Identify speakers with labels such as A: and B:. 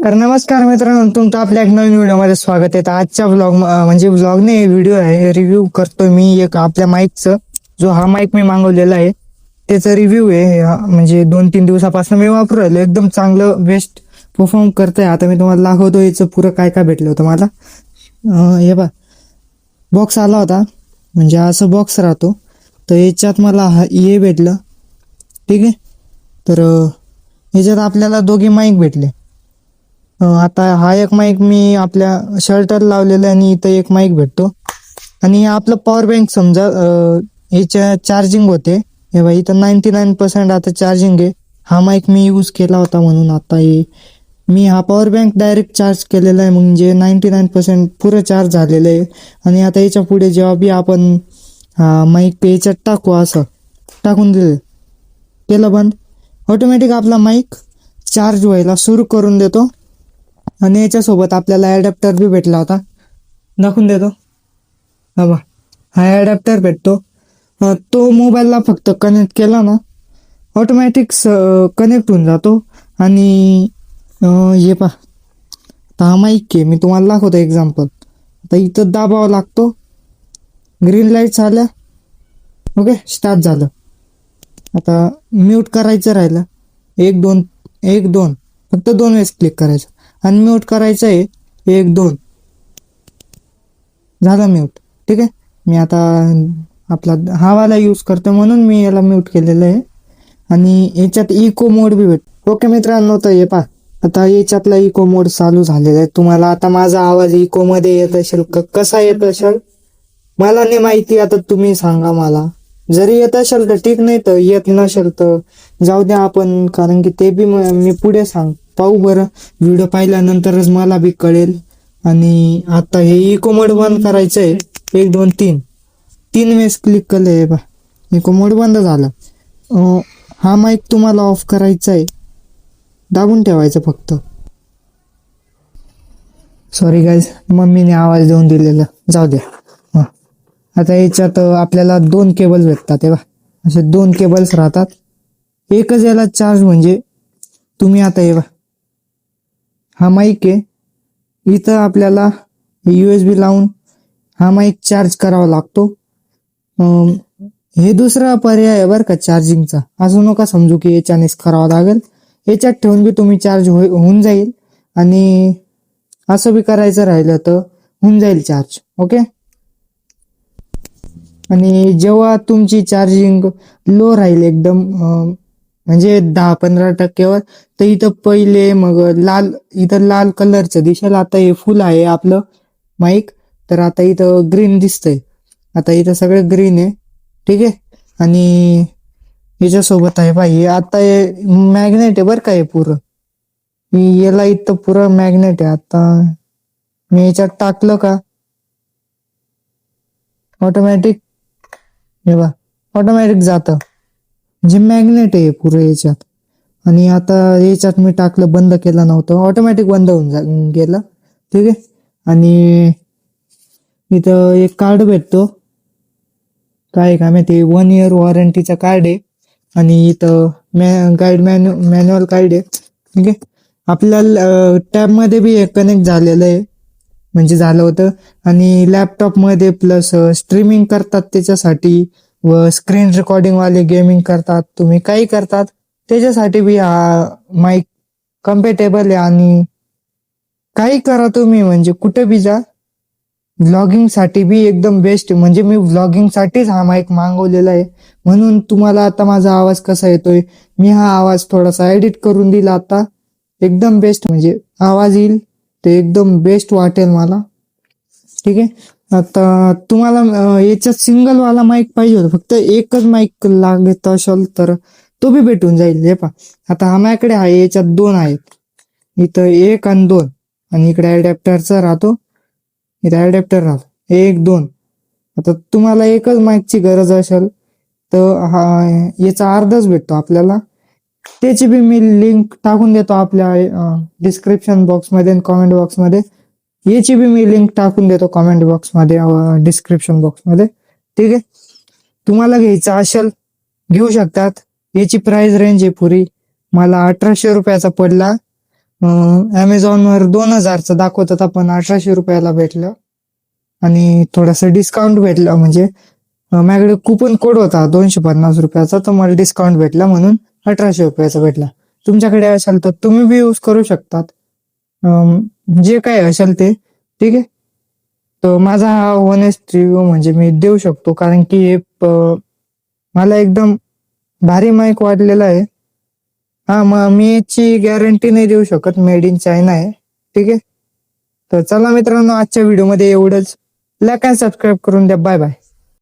A: तर नमस्कार मित्रांनो, तुमचं आपल्या एक नवीन व्हिडिओमध्ये स्वागत आहे. तर आजच्या व्लॉग म्हणजे व्लॉग नाही, व्हिडिओ आहे. रिव्ह्यू करतोय मी एक आपल्या माईकचं. जो हा माईक मी मागवलेला आहे त्याचा रिव्ह्यू आहे. म्हणजे 2-3 दिवसापासून मी वापरू राहिलो. एकदम चांगलं बेस्ट परफॉर्म करतोय. आता मी तुम्हाला दाखवतो याचं पुरं काय काय भेटलं होतं मला. हे बा बॉक्स आला होता, म्हणजे असं बॉक्स राहतो. तर याच्यात मला हे भेटलं. ठीक आहे. तर याच्यात आपल्याला दोघी माईक भेटले. आता हा एक माईक मी आपल्या शर्टला लावलेला आणि इथं एक माईक भेटतो. आणि आपलं पॉवर बँक समजा याच्या चार्जिंग होते. हे बघा इथं 99% आता चार्जिंग आहे. हा माईक मी यूज केला होता म्हणून आता मी हा पॉवर बँक डायरेक्ट चार्ज केलेला आहे, म्हणजे 99% पुरं चार्ज झालेलं आहे. आणि आता याच्या पुढे जेव्हा बी आपण हा माईक याच्यात टाकू, असं टाकून केलं बंद, ऑटोमॅटिक आपला माईक चार्ज व्हायला सुरू करून देतो. आणि याच्यासोबत आपल्याला ॲडॅप्टर बी भेटला होता, दाखवून देतो. हा ॲडॅप्टर भेटतो. तो मोबाईलला फक्त कनेक्ट केला ना, ऑटोमॅटिक कनेक्ट होऊन जातो. आणि हे पहा, हा माईक आहे, मी तुम्हाला दाखवतो एक्झाम्पल. आता इथं दाबावं लागतो, ग्रीन लाईट आल्या, ओके स्टार्ट झालं. आता म्यूट करायचं राहिलं, 1-2 फक्त 2 वेळेस क्लिक करायचं. अनम्यूट करायचं आहे 1-2, झाला म्यूट. ठीक आहे. मी आता आपला हावाला यूज करतो म्हणून मी याला म्यूट केलेलं आहे. आणि याच्यात इको मोड बी भेटतो. ओके मित्रांनो, तर हे पहा, आता याच्यातला इको मोड चालू झालेला आहे. तुम्हाला आता माझा आवाज इको मध्ये येत असेल कसा येत असेल मला नाही माहिती. आता तुम्ही सांगा मला. जरी येत असेल तर ठीक, नाही तर येत नसेल तर जाऊ द्या आपण, कारण की ते बी मी पुढे पाहू बरं. व्हिडिओ पाहिल्यानंतरच मला बी कळेल. आणि आता हे इको मोड बंद करायचं आहे. 1-2-3 वेळेस क्लिक केलंय बा, इको मोड बंद झालं. हा माईक तुम्हाला ऑफ करायचा आहे, दाबून ठेवायचं फक्त. सॉरी गाईज, मम्मीने आवाज देऊन दिलेला, जाऊ द्या. आता याच्यात आपल्याला 2 केबल भेटतात. हे बा असे 2 केबल्स राहतात. एकच याला चार्ज, म्हणजे तुम्ही आता हे बा हा माईक आहे, इथं आपल्याला USB लावून हा माईक चार्ज करावा लागतो. हे दुसरा पर्याय आहे बरं का चार्जिंगचा. असं नका समजू की याच्यानेच करावं लागेल. याच्यात ठेवून बी तुम्ही चार्ज होऊन जाईल. आणि असं बी करायचं राहिलं तर होऊन जाईल चार्ज. ओके. आणि जेव्हा तुमची चार्जिंग लो राहील एकदम, म्हणजे 10-15%वर, तर इथं पहिले मग इथं लाल कलरचं दिसेल. आता हे फुल आहे आपलं माईक, तर आता इथं ग्रीन दिसतंय. आता इथं सगळं ग्रीन आहे. ठीक आहे. आणि याच्यासोबत आहे बाई, आता हे मॅग्नेट आहे बरं का, हे पुरं याला इथं पुरं मॅग्नेट आहे. आता मी याच्यात टाकलं का ऑटोमॅटिक, हे बा ऑटोमॅटिक जातं, म्हणजे मॅग्नेट आहे पुरं याच्यात. आणि आता याच्यात मी टाकलं, बंद केलं नव्हतं, ऑटोमॅटिक बंद होऊन गेलं. ठीक आहे. आणि इथं एक कार्ड भेटतो, काय माहिती, 1 year वॉरंटीचं कार्ड आहे. आणि इथं गाईड मॅन्युअल कार्ड आहे. ठीक आहे. आपल्याला टॅब मध्ये बी कनेक्ट झालेलं आहे, म्हणजे झालं होतं. आणि लॅपटॉप मध्ये प्लस स्ट्रीमिंग करतात त्याच्यासाठी, व स्क्रीन रेकॉर्डिंग वाले गेमिंग करतात, तुम्ही काही करतात त्याच्यासाठी बी हा माईक कम्फर्टेबल आहे. आणि काही करा तुम्ही, म्हणजे कुठे बी जा, व्लॉगिंग साठी बी एकदम बेस्ट. म्हणजे मी व्लॉगिंग साठीच हा माईक मागवलेला आहे. म्हणून तुम्हाला आता माझा आवाज कसा येतोय, मी हा आवाज थोडासा एडिट करून दिला आता, एकदम बेस्ट म्हणजे आवाज येईल, ते एकदम बेस्ट वाटेल मला. ठीक आहे. आता तुम्हाला याच्यात सिंगल वाला माईक पाहिजे होता, फक्त एकच माईक लागत असेल तर तो बी भेटून जाईल. हे पहा, आता हा माझ्याकडे आहे, याच्यात 2 आहेत, इथं 1 आणि 2. आणि इकडे ॲडॅप्टरचा राहतो, इथं ॲडॅप्टर राहतो 1-2. आता तुम्हाला एकच माईकची गरज असेल तर हा याचा अर्धाच भेटतो आपल्याला. त्याची बी मी लिंक टाकून देतो आपल्या डिस्क्रिप्शन बॉक्समध्ये आणि कॉमेंट बॉक्समध्ये. याची बी मी लिंक टाकून देतो कॉमेंट बॉक्समध्ये, डिस्क्रिप्शन बॉक्समध्ये. ठीक आहे. तुम्हाला घ्यायचं असेल घेऊ शकतात. याची प्राइस रेंज आहे पुरी, मला 1800 रुपयाचा पडला. वर 2000चं दाखवत होता पण 1800 रुपयाला भेटलं. आणि थोडंसं डिस्काउंट भेटलं म्हणजे माझ्याकडे कुपन कोड होता 250 रुपयाचा, तर मला डिस्काउंट भेटला म्हणून 1800 रुपयाचा भेटला. तुमच्याकडे असेल तर तुम्ही बी यूज करू शकतात. जे काय असेल ते ठीक आहे. तर माझा हा ऑनेस्ट रिव्ह्यू म्हणजे मी देऊ शकतो, कारण की हे मला एकदम भारी माईक वाटलेला आहे. हा, मग मी याची गॅरंटी नाही देऊ शकत, मेड इन चायना आहे ठीक आहे. तर चला मित्रांनो, आजच्या व्हिडिओमध्ये एवढंच. लाईक आणि सबस्क्राईब करून द्या. Bye bye.